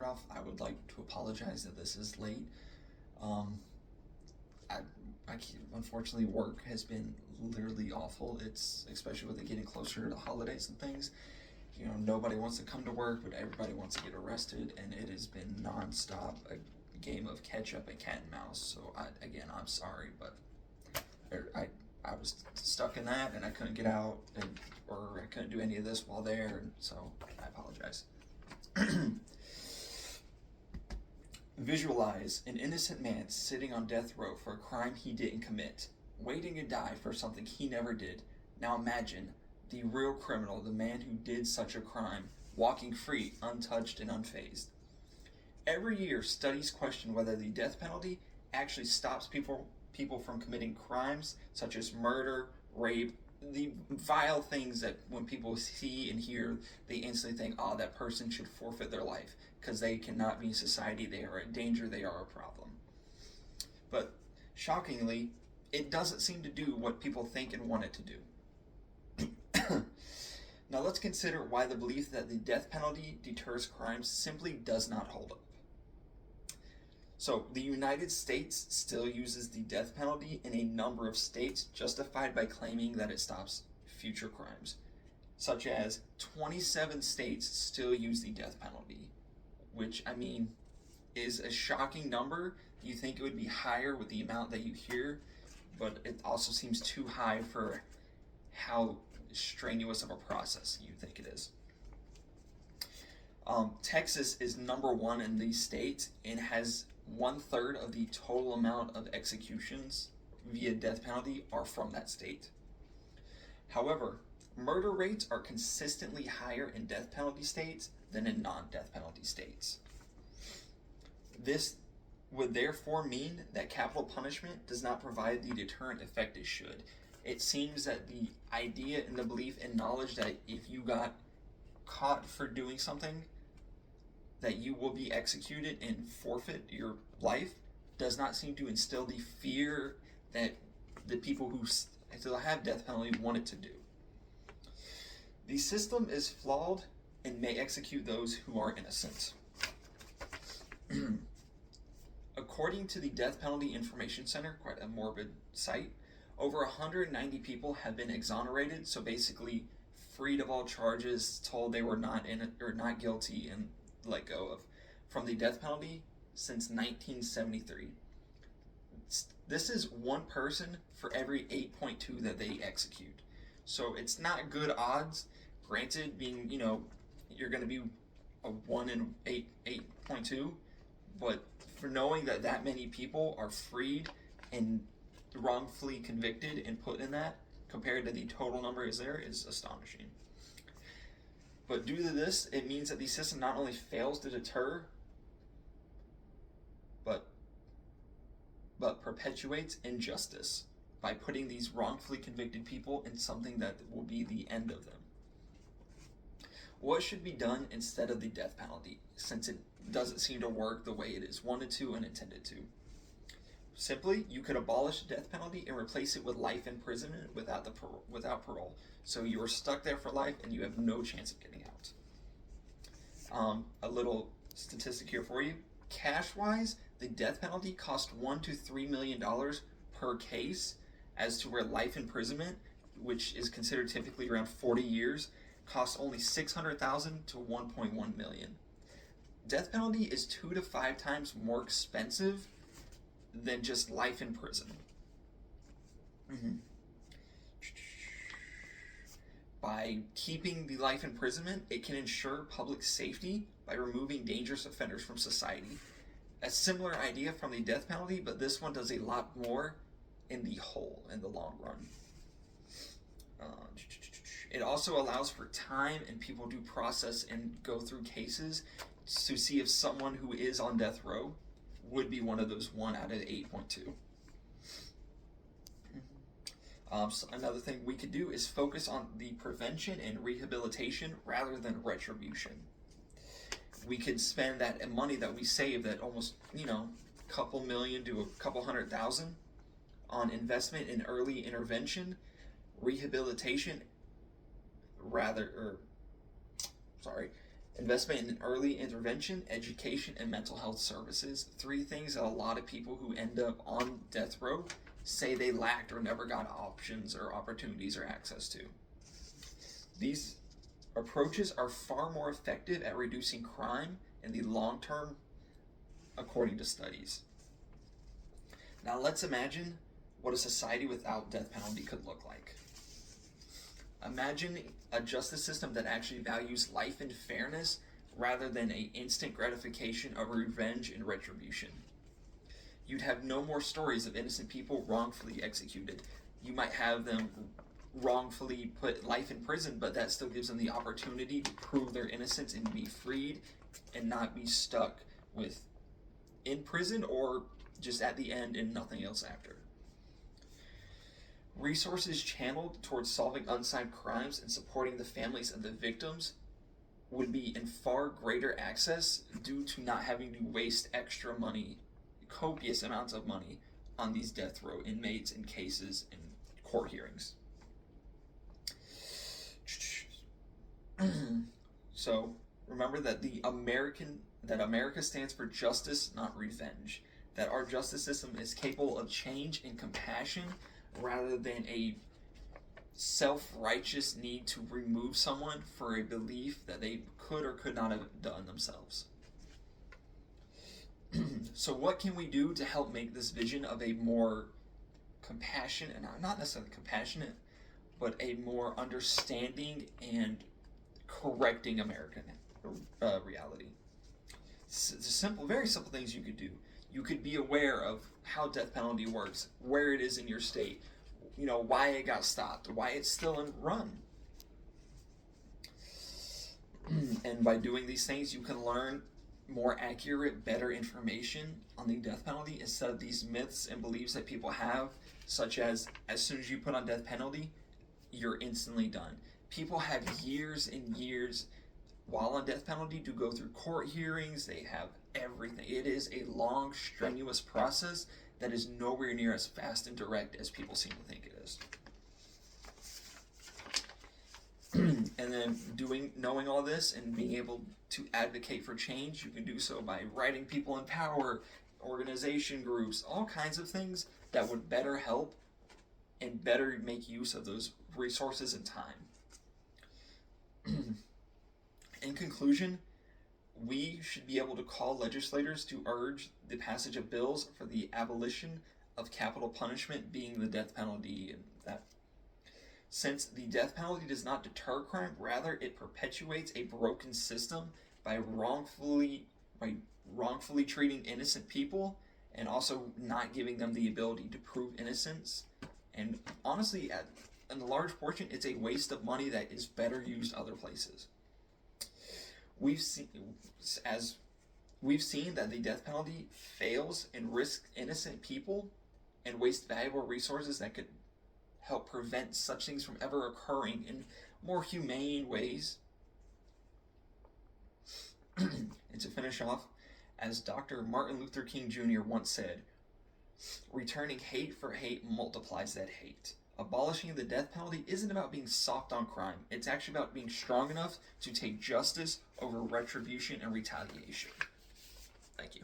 off, I would like to apologize that this is late. Um, I, Unfortunately, work has been literally awful. It's especially with it getting closer to the holidays and things. Nobody wants to come to work, but everybody wants to get arrested, and it has been nonstop a game of catch up and cat and mouse. So I'm sorry, but I was stuck in that, and I couldn't get out, or I couldn't do any of this while there, and so I apologize. Visualize an innocent man sitting on death row for a crime he didn't commit, waiting to die for something he never did. Now imagine the real criminal, the man who did such a crime, walking free, untouched and unfazed. Every year, studies question whether the death penalty actually stops people from committing crimes such as murder, rape, the vile things that when people see and hear, they instantly think, oh, that person should forfeit their life because they cannot be in society, they are a danger, they are a problem. But shockingly, it doesn't seem to do what people think and want it to do. Now let's consider why the belief that the death penalty deters crimes simply does not hold up. So, the United States still uses the death penalty in a number of states, justified by claiming that it stops future crimes, such as 27 states still use the death penalty, which, is a shocking number. You think it would be higher with the amount that you hear, but it also seems too high for how strenuous of a process you think it is. Texas is number one in these states and has 1/3 of the total amount of executions via death penalty are from that state. However, murder rates are consistently higher in death penalty states than in non-death penalty states. This would therefore mean that capital punishment does not provide the deterrent effect it should. It seems that the idea and the belief and knowledge that if you got caught for doing something, that you will be executed and forfeit your life does not seem to instill the fear that the people who still have death penalty want it to do. The system is flawed and may execute those who are innocent. According to the Death Penalty Information Center, quite a morbid site, over 190 people have been exonerated, so basically freed of all charges, told they were not guilty, and let go of from the death penalty since 1973. This is one person for every 8.2 that they execute. So it's not good odds. Granted, being, you're going to be a 1 in 8.2, but for knowing that many people are freed and wrongfully convicted and put in that compared to the total number is astonishing. But due to this, it means that the system not only fails to deter, but perpetuates injustice by putting these wrongfully convicted people in something that will be the end of them. What should be done instead of the death penalty, since it doesn't seem to work the way it is wanted to and intended to? Simply, you could abolish the death penalty and replace it with life imprisonment without parole. So you are stuck there for life and you have no chance of getting out. A little statistic here for you. Cash-wise, the death penalty costs $1 to $3 million per case, as to where life imprisonment, which is considered typically around 40 years, costs only $600,000 to $1.1 million. Death penalty is 2 to 5 times more expensive than just life in prison. By keeping the life imprisonment, it can ensure public safety by removing dangerous offenders from society. A similar idea from the death penalty, but this one does a lot more in the long run. It also allows for time and people to process and go through cases to see if someone who is on death row would be one of those 1 out of 8.2. So another thing we could do is focus on the prevention and rehabilitation rather than retribution. We could spend that money that we save, that almost, couple million to a couple $100,000, on investment in early intervention, rehabilitation, Investment in early intervention, education, and mental health services. 3 things that a lot of people who end up on death row say they lacked or never got options or opportunities or access to. These approaches are far more effective at reducing crime in the long term, according to studies. Now let's imagine what a society without death penalty could look like. Imagine a justice system that actually values life and fairness rather than an instant gratification of revenge and retribution. You'd have no more stories of innocent people wrongfully executed. You might have them wrongfully put life in prison, but that still gives them the opportunity to prove their innocence and be freed and not be stuck with in prison or just at the end and nothing else after. Resources channeled towards solving unsolved crimes and supporting the families of the victims would be in far greater access due to not having to waste extra money, copious amounts of money, on these death row inmates in cases and court hearings. So remember that America stands for justice, not revenge. That our justice system is capable of change and compassion rather than a self-righteous need to remove someone for a belief that they could or could not have done themselves. So what can we do to help make this vision of a more compassionate, not necessarily compassionate, but a more understanding and correcting American reality? Very simple things you could do. You could be aware of how death penalty works, where it is in your state, why it got stopped, why it's still in run. And by doing these things, you can learn more accurate, better information on the death penalty instead of these myths and beliefs that people have, such as soon as you put on death penalty, you're instantly done. People have years and years while on death penalty to go through court hearings. They have everything. It is a long, strenuous process that is nowhere near as fast and direct as people seem to think it is. And then knowing all this and being able to advocate for change, you can do so by writing people in power, organization groups, all kinds of things that would better help and better make use of those resources and time. In conclusion, we should be able to call legislators to urge the passage of bills for the abolition of capital punishment, being the death penalty, and that. Since the death penalty does not deter crime, rather it perpetuates a broken system by wrongfully treating innocent people and also not giving them the ability to prove innocence. And honestly, in a large portion, it's a waste of money that is better used other places. We've seen that the death penalty fails and risks innocent people and wastes valuable resources that could help prevent such things from ever occurring in more humane ways. And to finish off, as Dr. Martin Luther King Jr. once said, returning hate for hate multiplies that hate. Abolishing the death penalty isn't about being soft on crime. It's actually about being strong enough to take justice over retribution and retaliation. Thank you.